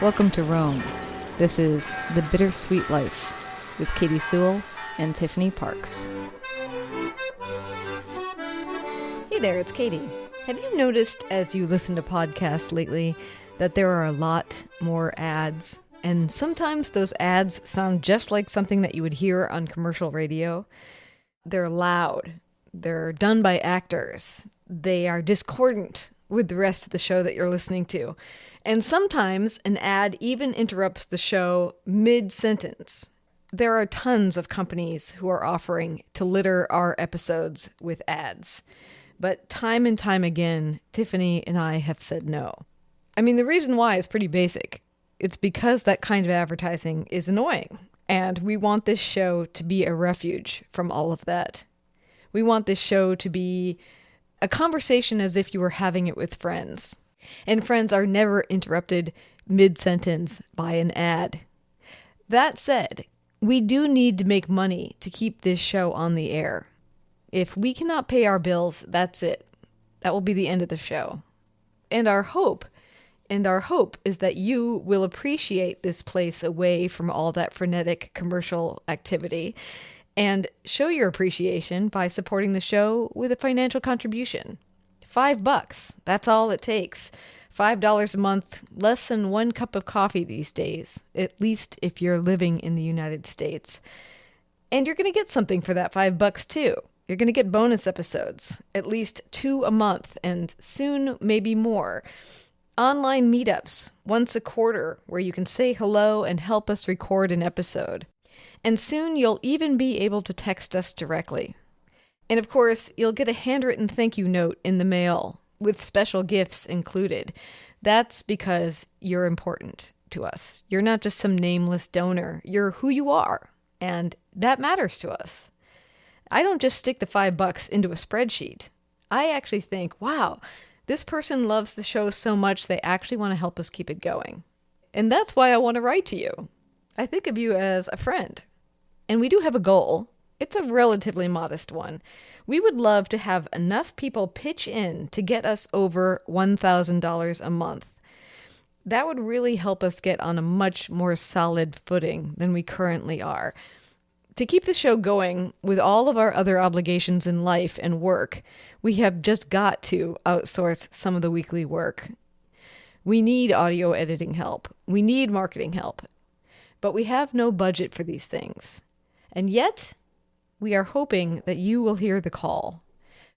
Welcome to Rome. This is The Bittersweet Life with Katie Sewell and Tiffany Parks. Hey there, it's Katie. Have you noticed as you listen to podcasts lately that there are a lot more ads? And sometimes those ads sound just like something that you would hear on commercial radio. They're loud. They're done by actors. They are discordant with the rest of the show that you're listening to. And sometimes an ad even interrupts the show mid-sentence. There are tons of companies who are offering to litter our episodes with ads. But time and time again, Tiffany and I have said no. I mean, the reason why is pretty basic. It's because that kind of advertising is annoying. And we want this show to be a refuge from all of that. We want this show to be a conversation as if you were having it with friends. And friends are never interrupted mid-sentence by an ad. That said, we do need to make money to keep this show on the air. If we cannot pay our bills, that's it. That will be the end of the show. And our hope is that you will appreciate this place away from all that frenetic commercial activity and show your appreciation by supporting the show with a financial contribution. $5, that's all it takes. $5 a month, less than 1 cup of coffee these days, at least if you're living in the United States. And you're going to get something for that $5 too. You're going to get bonus episodes, at least 2 a month, and soon maybe more. Online meetups, once a quarter, where you can say hello and help us record an episode. And soon you'll even be able to text us directly. And of course, you'll get a handwritten thank you note in the mail with special gifts included. That's because you're important to us. You're not just some nameless donor. You're who you are. And that matters to us. I don't just stick the $5 into a spreadsheet. I actually think, wow, this person loves the show so much they actually want to help us keep it going. And that's why I want to write to you. I think of you as a friend. And we do have a goal. It's a relatively modest one. We would love to have enough people pitch in to get us over $1,000 a month. That would really help us get on a much more solid footing than we currently are. To keep the show going with all of our other obligations in life and work, we have just got to outsource some of the weekly work. We need audio editing help. We need marketing help. But we have no budget for these things. And yet, we are hoping that you will hear the call,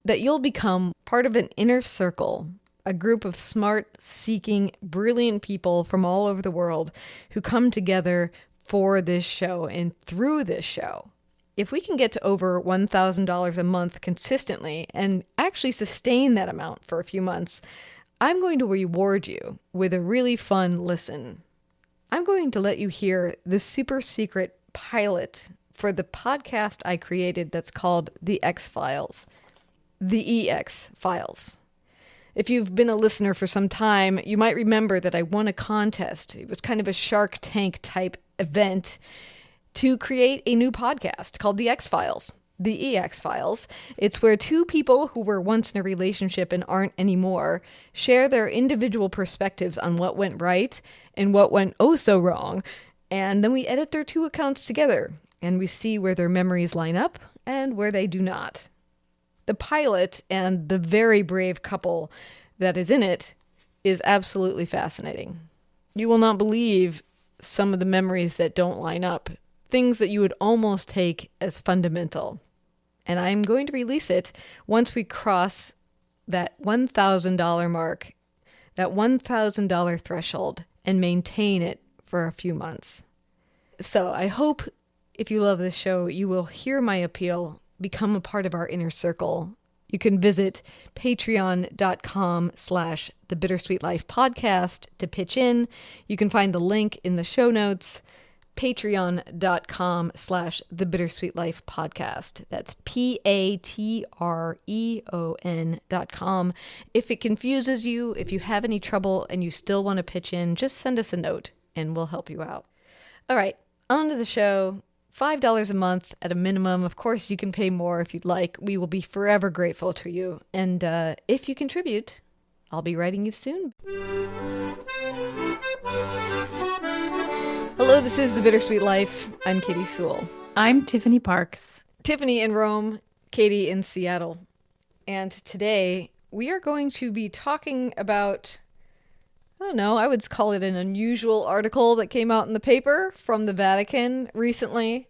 that you'll become part of an inner circle, a group of smart, seeking, brilliant people from all over the world who come together for this show and through this show. If we can get to over $1,000 a month consistently and actually sustain that amount for a few months, I'm going to reward you with a really fun listen. I'm going to let you hear the super secret pilot for the podcast I created that's called The X-Files. The EX-Files. If you've been a listener for some time, you might remember that I won a contest. It was kind of a Shark Tank type event to create a new podcast called The X-Files. The EX-Files. It's where 2 people who were once in a relationship and aren't anymore share their individual perspectives on what went right and what went oh so wrong, and then we edit their 2 accounts together, and we see where their memories line up and where they do not. The pilot and the very brave couple that is in it is absolutely fascinating. You will not believe some of the memories that don't line up, things that you would almost take as fundamental. And I'm going to release it once we cross that $1,000 mark, that $1,000 threshold, and maintain it for a few months. So I hope if you love this show, you will hear my appeal, become a part of our inner circle. You can visit patreon.com/The Bittersweet Life Podcast to pitch in. You can find the link in the show notes. Patreon.com/The Bittersweet Life Podcast. That's patreon.com. If it confuses you, if you have any trouble and you still want to pitch in, just send us a note and we'll help you out. All right, on to the show. $5 a month at a minimum. Of course, you can pay more if you'd like. We will be forever grateful to you. And if you contribute, I'll be writing you soon. Hello, this is The Bittersweet Life. I'm Katie Sewell. I'm Tiffany Parks. Tiffany in Rome, Katie in Seattle. And today we are going to be talking about, I don't know, I would call it an unusual article that came out in the paper from the Vatican recently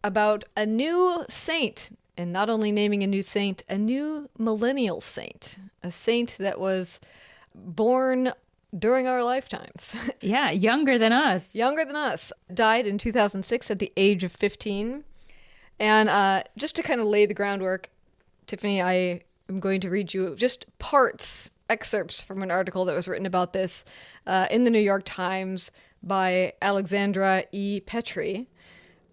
about a new saint. And not only naming a new saint, a new millennial saint. A saint that was born during our lifetimes. Yeah, younger than us. Younger than us. Died in 2006 at the age of 15. And just to kind of lay the groundwork, Tiffany, I am going to read you just excerpts from an article that was written about this in the New York Times by Alexandra E. Petri.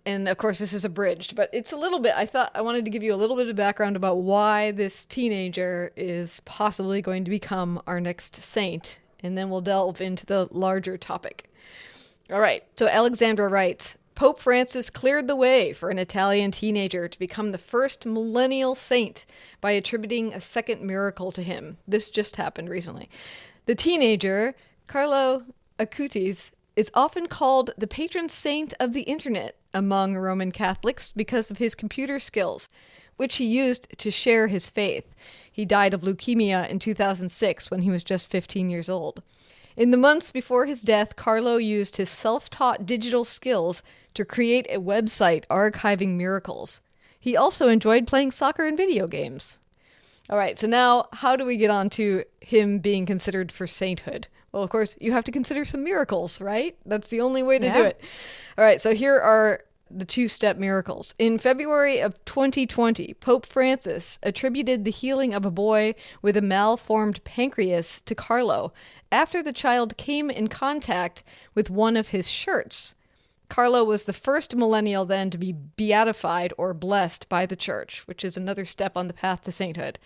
And of course, this is abridged, but it's a little bit, I wanted to give you a little bit of background about why this teenager is possibly going to become our next saint. And then we'll delve into the larger topic. All right. So Alexandra writes, Pope Francis cleared the way for an Italian teenager to become the first millennial saint by attributing a second miracle to him. This just happened recently. The teenager, Carlo Acutis, is often called the patron saint of the internet among Roman Catholics because of his computer skills, which he used to share his faith. He died of leukemia in 2006 when he was just 15 years old. In the months before his death, Carlo used his self-taught digital skills to create a website archiving miracles. He also enjoyed playing soccer and video games. All right, so now how do we get on to him being considered for sainthood? Well, of course, you have to consider some miracles, right? That's the only way to do it. All right, so here are the two-step miracles. In February of 2020, Pope Francis attributed the healing of a boy with a malformed pancreas to Carlo after the child came in contact with one of his shirts. Carlo was the first millennial then to be beatified or blessed by the church, which is another step on the path to sainthood.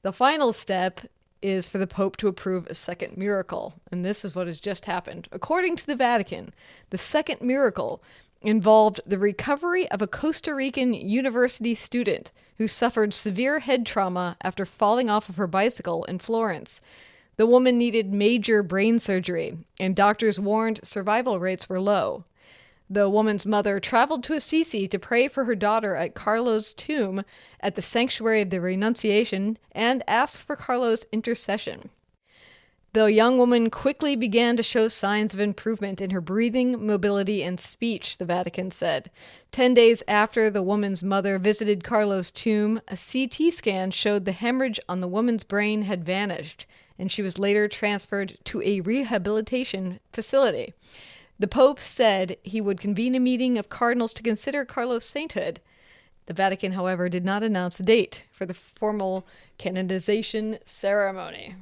The final step is for the Pope to approve a second miracle, and this is what has just happened. According to the Vatican, the second miracle involved the recovery of a Costa Rican university student who suffered severe head trauma after falling off of her bicycle in Florence. The woman needed major brain surgery, and doctors warned survival rates were low. The woman's mother traveled to Assisi to pray for her daughter at Carlo's tomb at the Sanctuary of the Renunciation and asked for Carlo's intercession. The young woman quickly began to show signs of improvement in her breathing, mobility, and speech, the Vatican said. 10 days after the woman's mother visited Carlo's tomb, a CT scan showed the hemorrhage on the woman's brain had vanished, and she was later transferred to a rehabilitation facility. The Pope said he would convene a meeting of cardinals to consider Carlo's sainthood. The Vatican, however, did not announce a date for the formal canonization ceremony.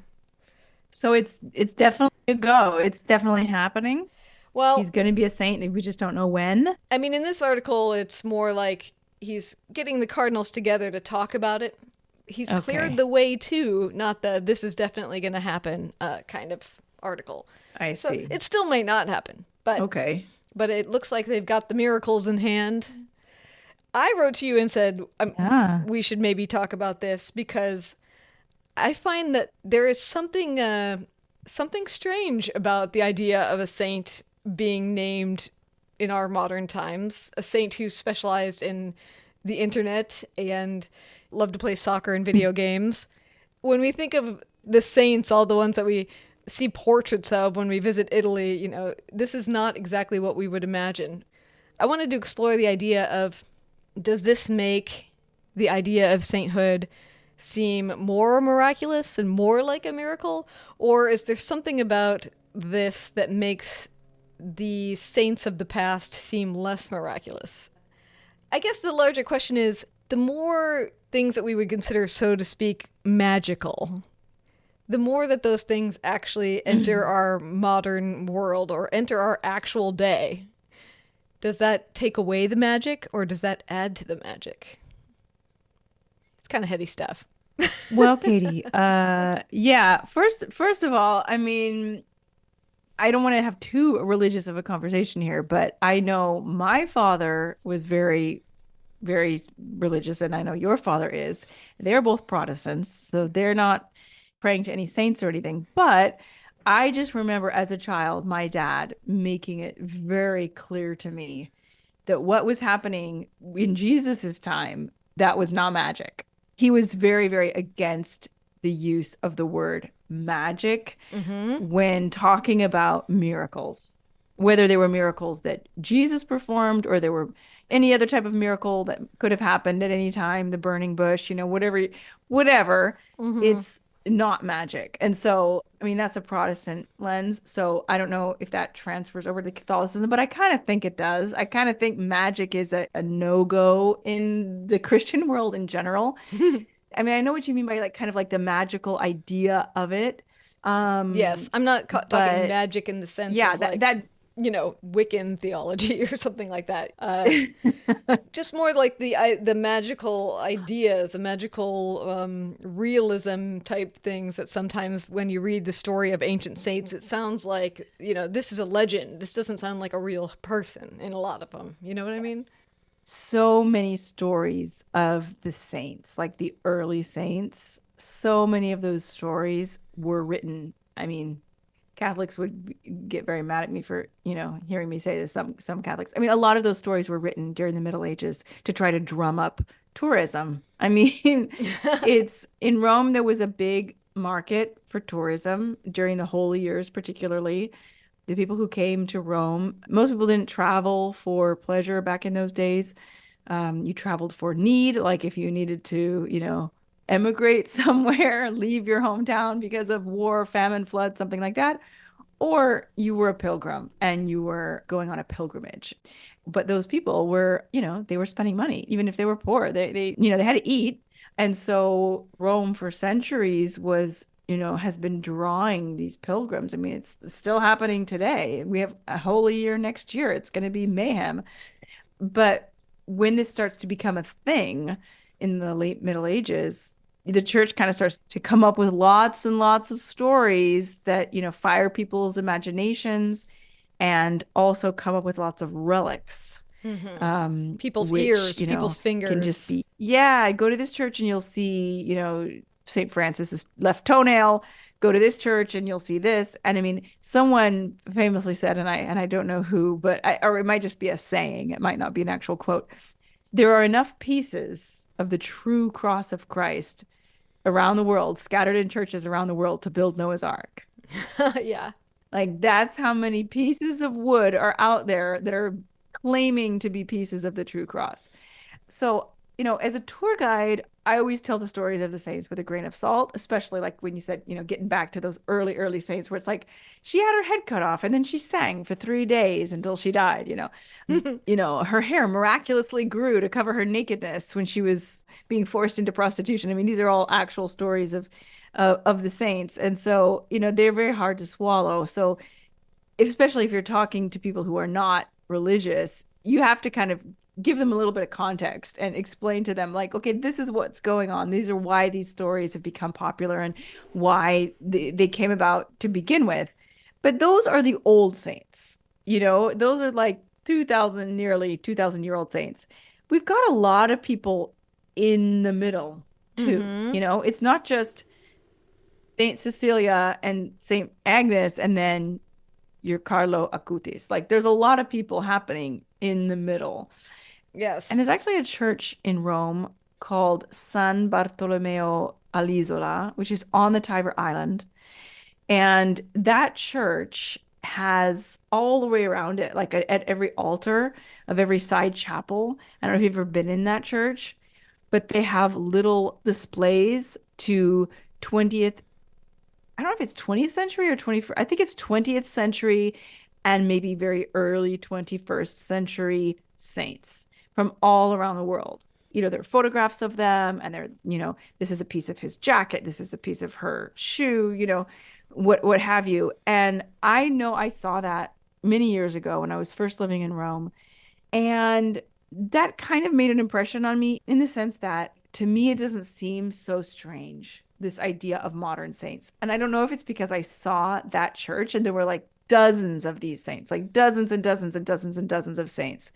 So it's definitely a go. It's definitely happening. Well, He's going to be a saint, and we just don't know when. I mean, in this article, it's more like he's getting the cardinals together to talk about it. He's cleared the way to, not the this is definitely going to happen kind of article. I see. So it still may not happen. But it looks like they've got the miracles in hand. I wrote to you and said we should maybe talk about this because I find that there is something strange about the idea of a saint being named in our modern times, a saint who specialized in the internet and loved to play soccer and video games. When we think of the saints, all the ones that we see portraits of when we visit Italy, you know, this is not exactly what we would imagine. I wanted to explore the idea of, does this make the idea of sainthood seem more miraculous and more like a miracle? Or is there something about this that makes the saints of the past seem less miraculous? I guess the larger question is, the more things that we would consider, so to speak, magical, the more that those things actually enter our modern world or enter our actual day, does that take away the magic or does that add to the magic? It's kind of heady stuff. Well, Katie, yeah. First of all, I mean, I don't want to have too religious of a conversation here, but I know my father was very, very religious, and I know your father is. They're both Protestants, so they're not praying to any saints or anything. But I just remember as a child, my dad making it very clear to me that what was happening in Jesus's time, that was not magic. He was very, very against the use of the word magic Mm-hmm. when talking about miracles, whether they were miracles that Jesus performed or there were any other type of miracle that could have happened at any time, the burning bush, whatever, Mm-hmm. it's not magic. And so, I mean, that's a Protestant lens. So I don't know if that transfers over to Catholicism, but I kind of think it does. I kind of think magic is a no-go in the Christian world in general. I mean, I know what you mean by like kind of like the magical idea of it. Yes, Um, I'm not talking but magic in the sense yeah, of that like, that Wiccan theology or something like that. Just more like the magical ideas, the magical realism type things that sometimes when you read the story of ancient saints, it sounds like, this is a legend. This doesn't sound like a real person in a lot of them. You know what I mean? Yes. So many stories of the saints, like the early saints. So many of those stories were written. I mean, Catholics would get very mad at me for, hearing me say this. Some Catholics. I mean, a lot of those stories were written during the Middle Ages to try to drum up tourism. I mean, it's in Rome there was a big market for tourism during the holy years, particularly the people who came to Rome. Most people didn't travel for pleasure back in those days. You traveled for need, like if you needed to, emigrate somewhere, leave your hometown because of war, famine, flood, something like that. Or you were a pilgrim and you were going on a pilgrimage. But those people were, they were spending money, even if they were poor. They had to eat. And so Rome for centuries was, has been drawing these pilgrims. I mean, it's still happening today. We have a holy year next year. It's going to be mayhem. But when this starts to become a thing in the late Middle Ages, the church kind of starts to come up with lots and lots of stories that, fire people's imaginations and also come up with lots of relics, Mm-hmm. People's which, ears, people's can just fingers. be, yeah, go to this church and you'll see, St. Francis's left toenail. Go to this church and you'll see this. And I mean, someone famously said, and I don't know who, or it might just be a saying, it might not be an actual quote. There are enough pieces of the true cross of Christ around the world, scattered in churches around the world to build Noah's Ark. Yeah. Like that's how many pieces of wood are out there that are claiming to be pieces of the true cross. So, as a tour guide, I always tell the stories of the saints with a grain of salt, especially like when you said, getting back to those early, early saints where it's like she had her head cut off and then she sang for 3 days until she died, her hair miraculously grew to cover her nakedness when she was being forced into prostitution. I mean, these are all actual stories of the saints. And so, they're very hard to swallow. So especially if you're talking to people who are not religious, you have to kind of give them a little bit of context and explain to them like, okay, this is what's going on. These are why these stories have become popular and why they came about to begin with. But those are the old saints, those are like 2000, nearly 2000-year-old saints. We've got a lot of people in the middle too. Mm-hmm. It's not just Saint Cecilia and Saint Agnes and then your Carlo Acutis. Like there's a lot of people happening in the middle. And Yes. there's actually a church in Rome called San Bartolomeo all'Isola, which is on the Tiber Island. And that church has all the way around it, like at every altar of every side chapel. I don't know if you've ever been in that church, but they have little displays to 20th, I don't know if it's 20th century or 21st. I think it's 20th century and maybe very early 21st century saints from all around the world. There are photographs of them and this is a piece of his jacket, this is a piece of her shoe, what have you. And I know I saw that many years ago when I was first living in Rome. And that kind of made an impression on me in the sense that to me, it doesn't seem so strange, this idea of modern saints. And I don't know if it's because I saw that church and there were like dozens of these saints, like dozens and dozens and dozens and dozens of saints.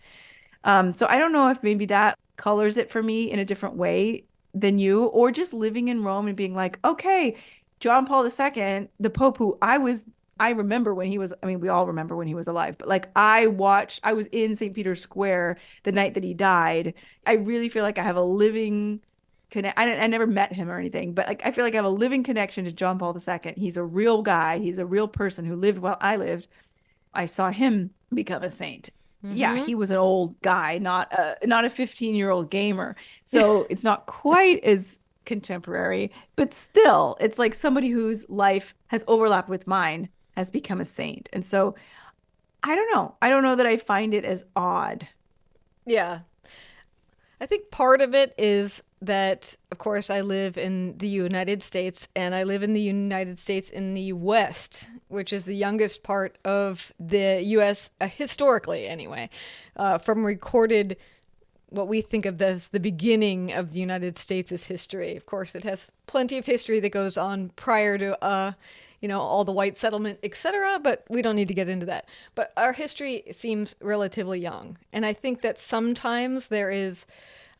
So I don't know if maybe that colors it for me in a different way than you, or just living in Rome and being like, okay, John Paul II, the Pope who I was I remember when he was, I mean, we all remember when he was alive, but like I was in St. Peter's Square the night that he died. I really feel like I have a living I never met him or anything, but like I feel like I have a living connection to John Paul II. He's a real guy. He's a real person who lived while I lived. I saw him become a saint. Yeah, he was an old guy, not a 15-year-old gamer. So it's not quite as contemporary, but still, it's like somebody whose life has overlapped with mine has become a saint. And so I don't know. I don't know that I find it as odd. Yeah. I think part of it is that, of course, I live in the United States, and I live in the United States in the West, which is the youngest part of the U.S., historically anyway, from recorded, what we think of as the beginning of the United States' history. Of course, it has plenty of history that goes on prior to, all the white settlement, etc., but we don't need to get into that. But our history seems relatively young, and I think that sometimes there is,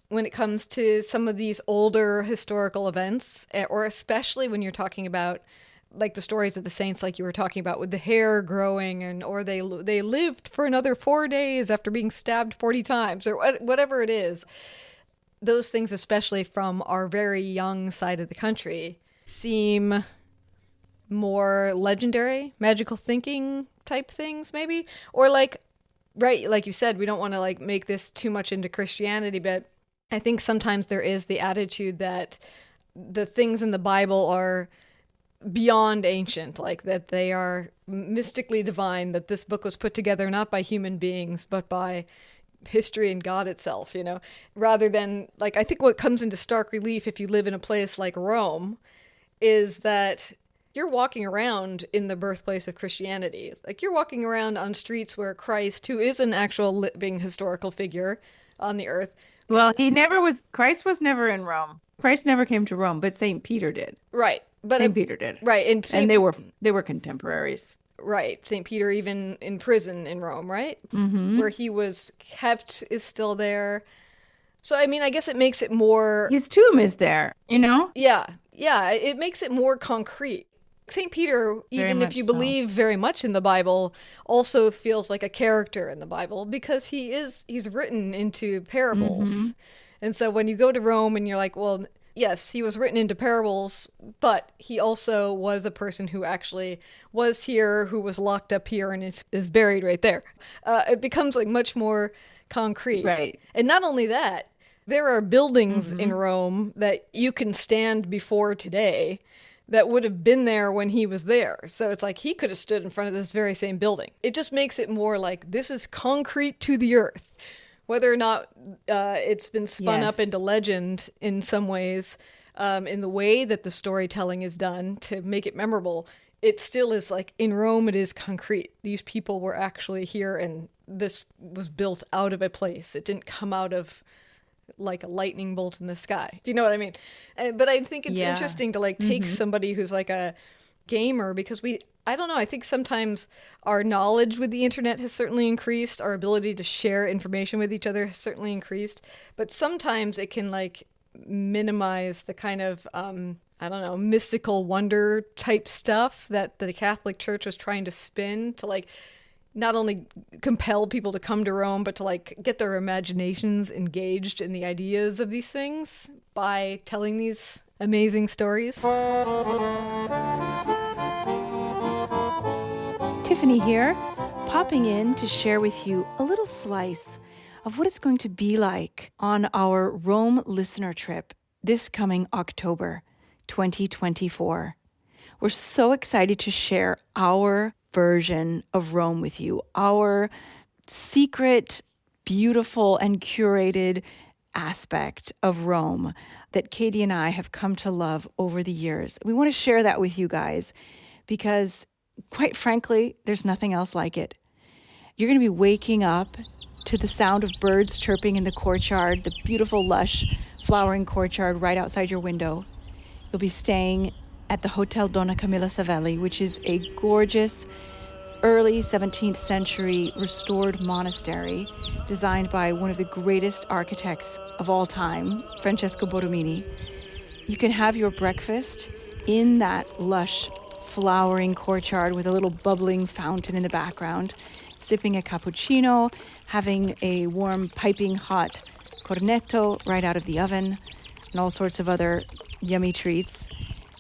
when it comes to some of these older historical events, or especially when you're talking about like the stories of the saints, like you were talking about with the hair growing, or they lived for another 4 days after being stabbed 40 times, or whatever it is. Those things, especially from our very young side of the country, seem more legendary, magical thinking type things, maybe. Or like, right, like you said, we don't want to like make this too much into Christianity, but I think sometimes there is the attitude that the things in the Bible are beyond ancient, like that they are mystically divine, that this book was put together not by human beings, but by history and God itself, rather than, like, I think what comes into stark relief if you live in a place like Rome is that you're walking around in the birthplace of Christianity. Like, you're walking around on streets where Christ, who is an actual living historical figure on the earth. Well, Christ was never in Rome. Christ never came to Rome, but St. Peter did. Right. But St. Peter did. Right. And they were contemporaries. Right. St. Peter even in prison in Rome, right? Mm-hmm. Where he was kept is still there. So, I mean, I guess it makes it more... His tomb is there, Yeah. Yeah. It makes it more concrete. St. Peter, even if you believe very much in the Bible, also feels like a character in the Bible because he's written into parables. Mm-hmm. And so when you go to Rome and you're like, well, yes, he was written into parables, but he also was a person who actually was here, who was locked up here and is buried right there. It becomes like much more concrete. Right. And not only that, there are buildings in Rome that you can stand before today that would have been there when he was there. So it's like he could have stood in front of this very same building. It just makes it more like this is concrete to the earth. Whether or not it's been spun up into legend in some ways, in the way that the storytelling is done to make it memorable, it still is like in Rome, it is concrete. These people were actually here and this was built out of a place. It didn't come out of like a lightning bolt in the sky, if you know what I mean. But I think it's interesting to like take somebody who's like a gamer, because I don't know, I think sometimes our knowledge with the internet has certainly increased, our ability to share information with each other has certainly increased, but sometimes it can like minimize the kind of I don't know, mystical wonder type stuff that the Catholic Church was trying to spin to like not only compel people to come to Rome, but to like get their imaginations engaged in the ideas of these things by telling these amazing stories. Tiffany here, popping in to share with you a little slice of what it's going to be like on our Rome listener trip this coming October 2024. We're so excited to share our version of Rome with you, our secret, beautiful, and curated aspect of Rome that Katie and I have come to love over the years. We want to share that with you guys because, quite frankly, there's nothing else like it. You're going to be waking up to the sound of birds chirping in the courtyard, the beautiful, lush, flowering courtyard right outside your window. You'll be staying at the Hotel Donna Camilla Savelli, which is a gorgeous early 17th century restored monastery designed by one of the greatest architects of all time, Francesco Borromini. You can have your breakfast in that lush, flowering courtyard with a little bubbling fountain in the background, sipping a cappuccino, having a warm, piping hot cornetto right out of the oven, and all sorts of other yummy treats.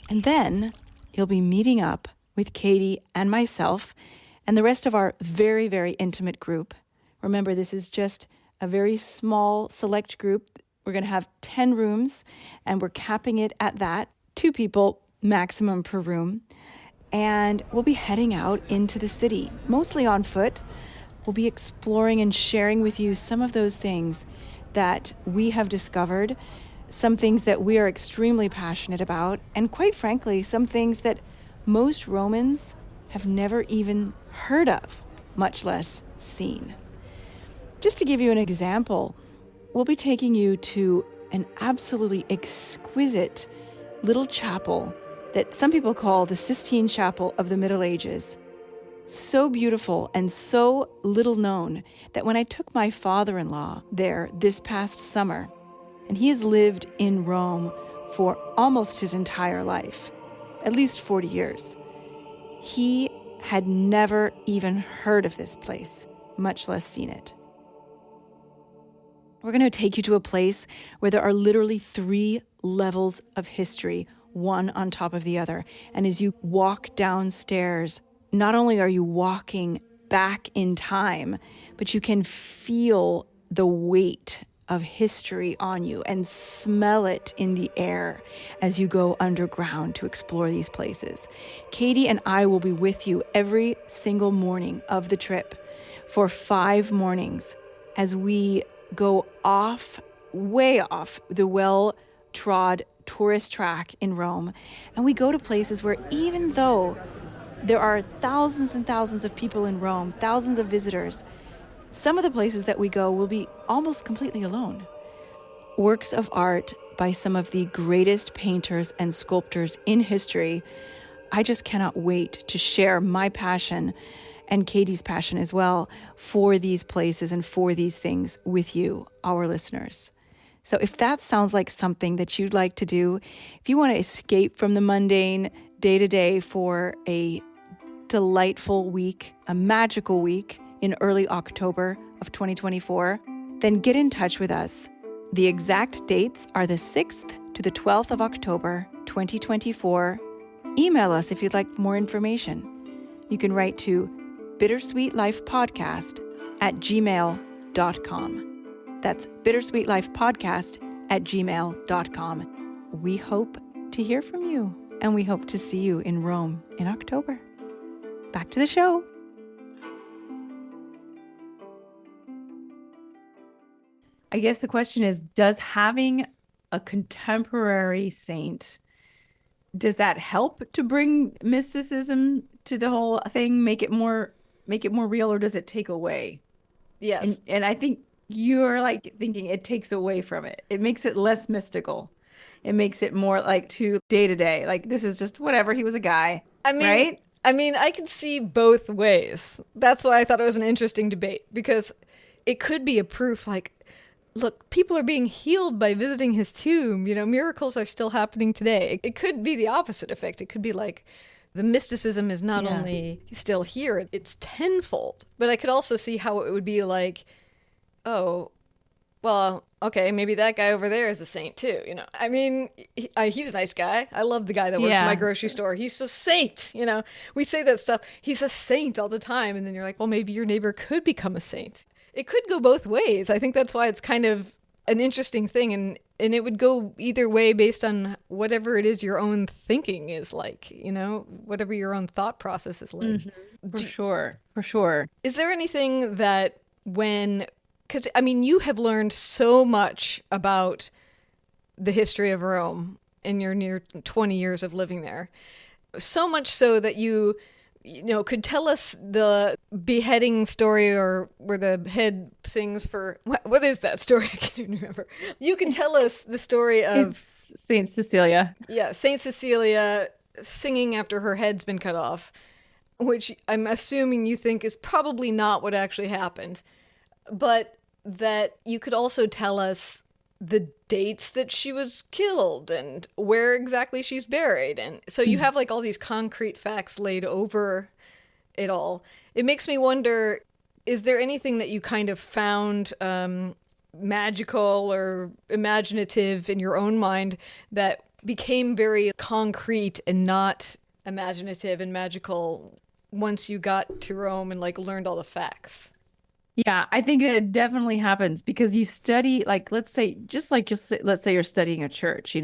And then you'll be meeting up with Katie and myself and the rest of our very, very intimate group. Remember, this is just a very small, select group. We're going to have 10 rooms, and we're capping it at that, 2 people maximum per room. And we'll be heading out into the city, mostly on foot. We'll be exploring and sharing with you some of those things that we have discovered, some things that we are extremely passionate about, and quite frankly, some things that most Romans have never even heard of, much less seen. Just to give you an example, we'll be taking you to an absolutely exquisite little chapel that some people call the Sistine Chapel of the Middle Ages. So beautiful and so little known that when I took my father-in-law there this past summer, and he has lived in Rome for almost his entire life, at least 40 years, he had never even heard of this place, much less seen it. We're going to take you to a place where there are literally 3 levels of history, one on top of the other. And as you walk downstairs, not only are you walking back in time, but you can feel the weight of history on you and smell it in the air as you go underground to explore these places. Katie and I will be with you every single morning of the trip for 5 mornings as we go off, way off the well-trod tourist track in Rome. And we go to places where even though there are thousands and thousands of people in Rome, thousands of visitors, some of the places that we go will be almost completely alone. Works of art by some of the greatest painters and sculptors in history. I just cannot wait to share my passion and Katie's passion as well for these places and for these things with you, our listeners. So if that sounds like something that you'd like to do, if you want to escape from the mundane day-to-day for a delightful week, a magical week in early October of 2024, then get in touch with us. The exact dates are the 6th to the 12th of October, 2024. Email us if you'd like more information. You can write to bittersweetlifepodcast@gmail.com. That's bittersweetlifepodcast@gmail.com. We hope to hear from you, and we hope to see you in Rome in October. Back to the show. I guess the question is, does having a contemporary saint, does that help to bring mysticism to the whole thing, make it more real, or does it take away? Yes. And I think you're like thinking it takes away from it. It makes it less mystical. It makes it more like to day to day. Like, this is just whatever. He was a guy. Right? I can see both ways. That's why I thought it was an interesting debate, because it could be a proof like, look, people are being healed by visiting his tomb. You know, miracles are still happening today. It could be the opposite effect. It could be like the mysticism is not only still here, it's tenfold. But I could also see how it would be like, oh, well, okay, maybe that guy over there is a saint too. You know, I mean, he's a nice guy. I love the guy that works in my grocery store. He's a saint. You know, we say that stuff. He's a saint all the time. And then you're like, well, maybe your neighbor could become a saint. It could go both ways. I think that's why it's kind of an interesting thing. And it would go either way based on whatever it is your own thinking is like, you know, whatever your own thought process is like. Mm-hmm. For sure. Is there anything that because, I mean, you have learned so much about the history of Rome in your near 20 years of living there. So much so that you could tell us the beheading story, or where the head sings for, what is that story? I can't even remember. You can tell us the story of Saint Cecilia. Yeah, Saint Cecilia singing after her head's been cut off, which I'm assuming you think is probably not what actually happened. But that you could also tell us the dates that she was killed and where exactly she's buried. And so you have like all these concrete facts laid over it all. It makes me wonder, is there anything that you kind of found magical or imaginative in your own mind that became very concrete and not imaginative and magical once you got to Rome and like learned all the facts? Yeah, I think it definitely happens because you study, like, let's say, let's say you're studying a church,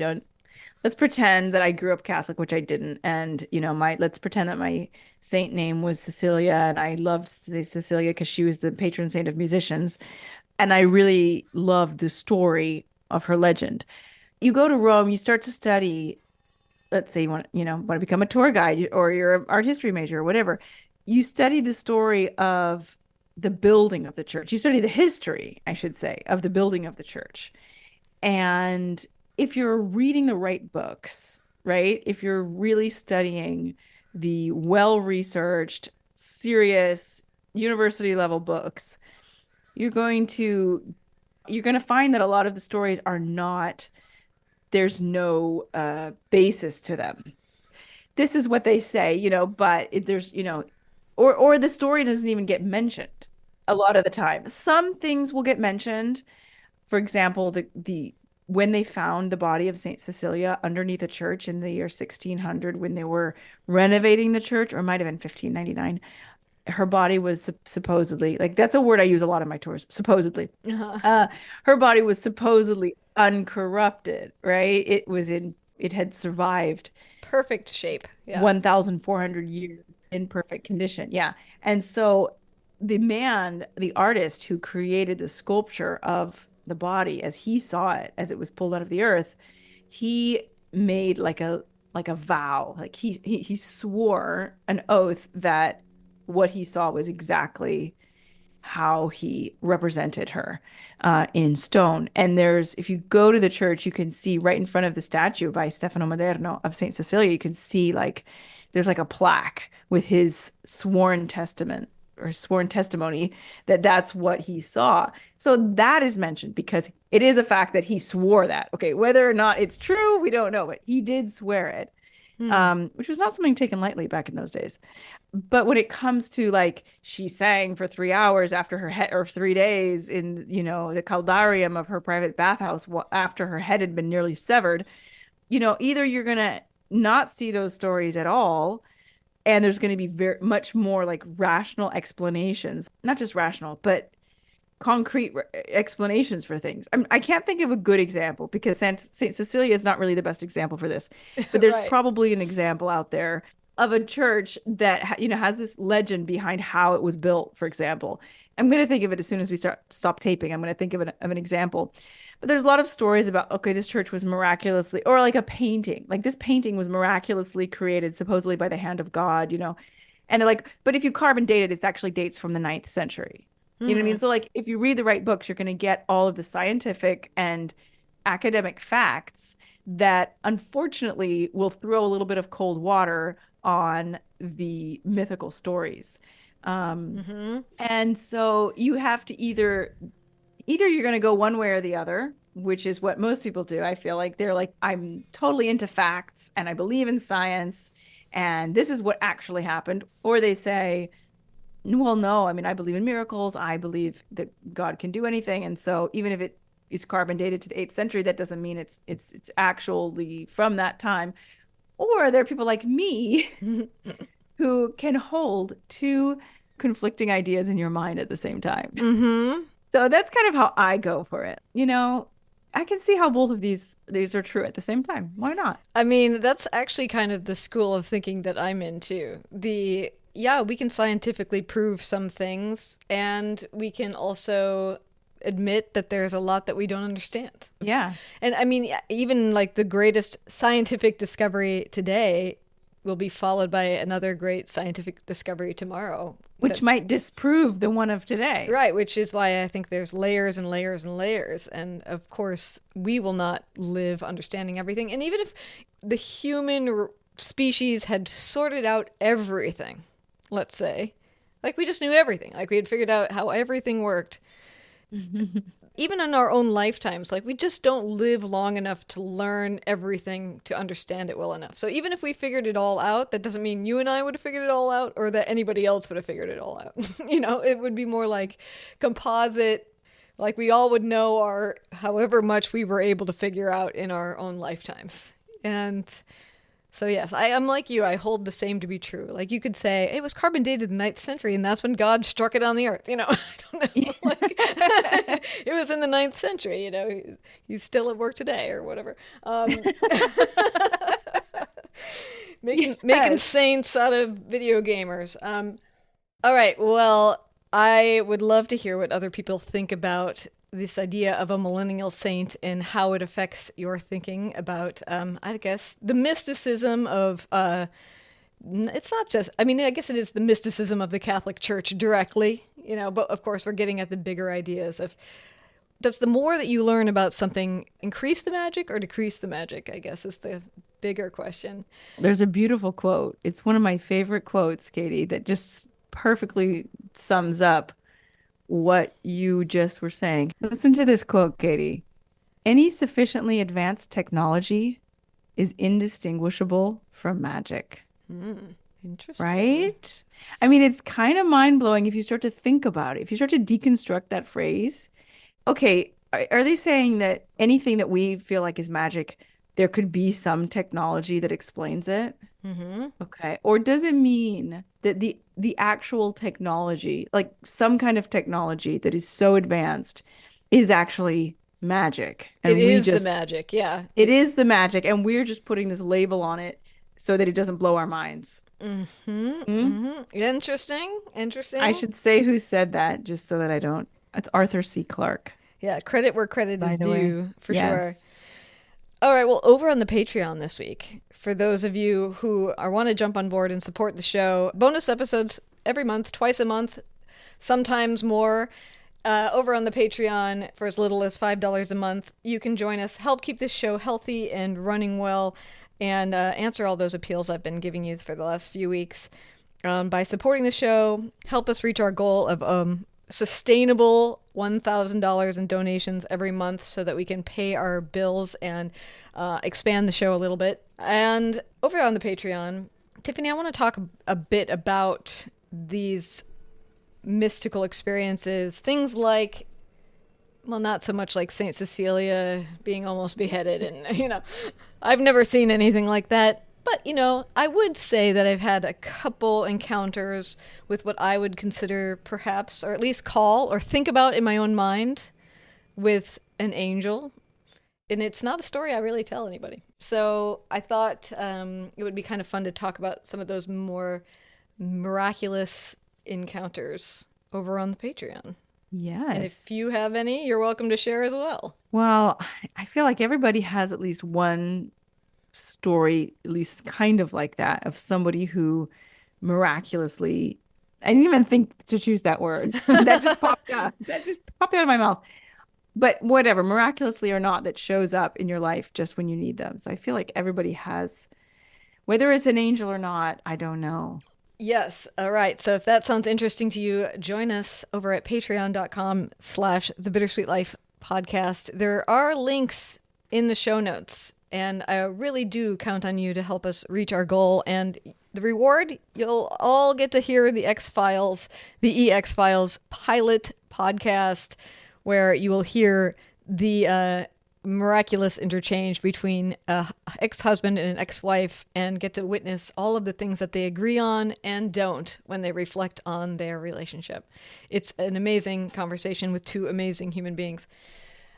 let's pretend that I grew up Catholic, which I didn't. And, let's pretend that my saint name was Cecilia, and I loved Cecilia because she was the patron saint of musicians. And I really loved the story of her legend. You go to Rome, you start to study, let's say want to become a tour guide, or you're an art history major or whatever. You study the story of the building of the church. You study the history, I should say, of the building of the church. And if you're reading the right books, right? If you're really studying the well-researched, serious university level books, you're going to find that a lot of the stories are not, there's no basis to them. This is what they say, but there's, or the story doesn't even get mentioned a lot of the time. Some things will get mentioned. For example, the when they found the body of Saint Cecilia underneath a church in the year 1600, when they were renovating the church, or it might have been 1599, her body was supposedly, like, that's a word I use a lot in my tours, supposedly. Her body was supposedly uncorrupted, right? It had survived Perfect shape. Yeah. 1,400 years in perfect condition. Yeah. And so the artist who created the sculpture of the body as he saw it, as it was pulled out of the earth, he made like a vow. Like he swore an oath that what he saw was exactly how he represented her in stone. And if you go to the church, you can see right in front of the statue by Stefano Maderno of Saint Cecilia, you can see there's like a plaque with his sworn testament or sworn testimony that that's what he saw. So that is mentioned because it is a fact that he swore that. Okay, whether or not it's true, we don't know, but he did swear it, which was not something taken lightly back in those days. But when it comes to like she sang for 3 hours after her head, or 3 days in the caldarium of her private bathhouse after her head had been nearly severed, either you're gonna not see those stories at all, and there's going to be very much more like rational explanations, not just rational, but concrete explanations for things. I can't think of a good example because Saint Cecilia is not really the best example for this, but there's Right. probably an example out there of a church that has this legend behind how it was built. For example, I'm going to think of it as soon as we stop taping. I'm going to think of an example. But there's a lot of stories about, okay, this church was miraculously, or like a painting, like this painting was miraculously created supposedly by the hand of God, and they're like, but if you carbon date it, it's actually dates from the 9th century. You know what I mean? So like if you read the right books, you're going to get all of the scientific and academic facts that unfortunately will throw a little bit of cold water on the mythical stories. And so you have to either you're going to go one way or the other, which is what most people do. I feel like they're like, I'm totally into facts and I believe in science and this is what actually happened. Or they say, well, no, I mean, I believe in miracles. I believe that God can do anything. And so even if it is carbon dated to the 8th century, that doesn't mean it's actually from that time. Or there are people like me who can hold two conflicting ideas in your mind at the same time. So that's kind of how I go for it. I can see how both of these are true at the same time. Why not? I mean, that's actually kind of the school of thinking that I'm into. Yeah, we can scientifically prove some things, and we can also admit that there's a lot that we don't understand. Yeah. And I mean, even like the greatest scientific discovery today will be followed by another great scientific discovery tomorrow. Which might disprove the one of today. Right, which is why I think there's layers and layers and layers. And of course, we will not live understanding everything. And even if the human species had sorted out everything, let's say, like we just knew everything, like we had figured out how everything worked, even in our own lifetimes, like we just don't live long enough to learn everything to understand it well enough. So even if we figured it all out, that doesn't mean you and I would have figured it all out or that anybody else would have figured it all out. It would be more like composite, like we all would know our however much we were able to figure out in our own lifetimes. And so yes, I'm like you. I hold the same to be true. Like you could say it was carbon dated in the 9th century, and that's when God struck it on the earth. I don't know. Like, it was in the 9th century. He's still at work today or whatever. Making saints out of video gamers. All right. Well, I would love to hear what other people think about this idea of a millennial saint and how it affects your thinking about, I guess, the mysticism of, it's not just, I guess it is the mysticism of the Catholic Church directly, but of course we're getting at the bigger ideas of, does the more that you learn about something increase the magic or decrease the magic, I guess is the bigger question. There's a beautiful quote. It's one of my favorite quotes, Katie, that just perfectly sums up what you just were saying. Listen to this quote, Katie. Any sufficiently advanced technology is indistinguishable from magic. Interesting. Right? It's kind of mind-blowing if you start to think about it. If you start to deconstruct that phrase. Okay, are they saying that anything that we feel like is magic, there could be some technology that explains it? Mm-hmm. Okay. Or does it mean that the actual technology, like some kind of technology that is so advanced, is actually magic? And it is the magic, yeah. It is the magic, and we're just putting this label on it so that it doesn't blow our minds. Mm-hmm. Mm-hmm. Interesting. I should say who said that, just so that I don't. It's Arthur C. Clarke. Yeah, credit where credit is due, for sure. All right, well, over on the Patreon this week, for those of you who want to jump on board and support the show, bonus episodes every month, twice a month, sometimes more. Over on the Patreon for as little as $5 a month, you can join us, help keep this show healthy and running well, and answer all those appeals I've been giving you for the last few weeks. By supporting the show, help us reach our goal of sustainable $1,000 in donations every month so that we can pay our bills and expand the show a little bit. And over on the Patreon, Tiffany, I want to talk a bit about these mystical experiences, things like, well, not so much like Saint Cecilia being almost beheaded, and I've never seen anything like that. But, I would say that I've had a couple encounters with what I would consider perhaps, or at least call or think about in my own mind with an angel. And it's not a story I really tell anybody. So I thought it would be kind of fun to talk about some of those more miraculous encounters over on the Patreon. Yes. And if you have any, you're welcome to share as well. Well, I feel like everybody has at least one story, at least kind of like that, of somebody who miraculously, I didn't even think to choose that word. That just popped out. That just popped out of my mouth. But whatever, miraculously or not, that shows up in your life just when you need them. So I feel like everybody has, whether it's an angel or not, I don't know. Yes. All right. So if that sounds interesting to you, join us over at patreon.com/The Bittersweet Life podcast. There are links in the show notes, and I really do count on you to help us reach our goal. And the reward, you'll all get to hear the X-Files, the EX-Files pilot podcast, where you will hear the miraculous interchange between an ex-husband and an ex-wife and get to witness all of the things that they agree on and don't when they reflect on their relationship. It's an amazing conversation with two amazing human beings.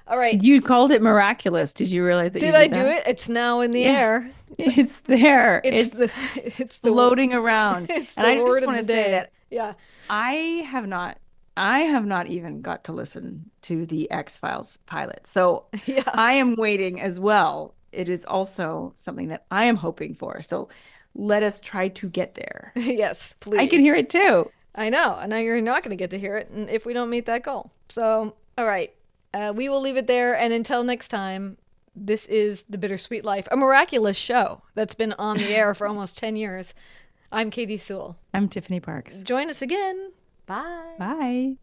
All right. You called it miraculous. Did you realize that? Did I do it? It's now in the air. It's there. It's the floating around. It's the and I just word of want the to say day. that Yeah. I have not even got to listen to the X-Files pilot. So Yeah. I am waiting as well. It is also something that I am hoping for. So let us try to get there. Yes, please. I can hear it too. I know. And now you're not going to get to hear it if we don't meet that goal. So, all right. We will leave it there. And until next time, this is The Bittersweet Life, a miraculous show that's been on the air for almost 10 years. I'm Katie Sewell. I'm Tiffany Parks. Join us again. Bye. Bye.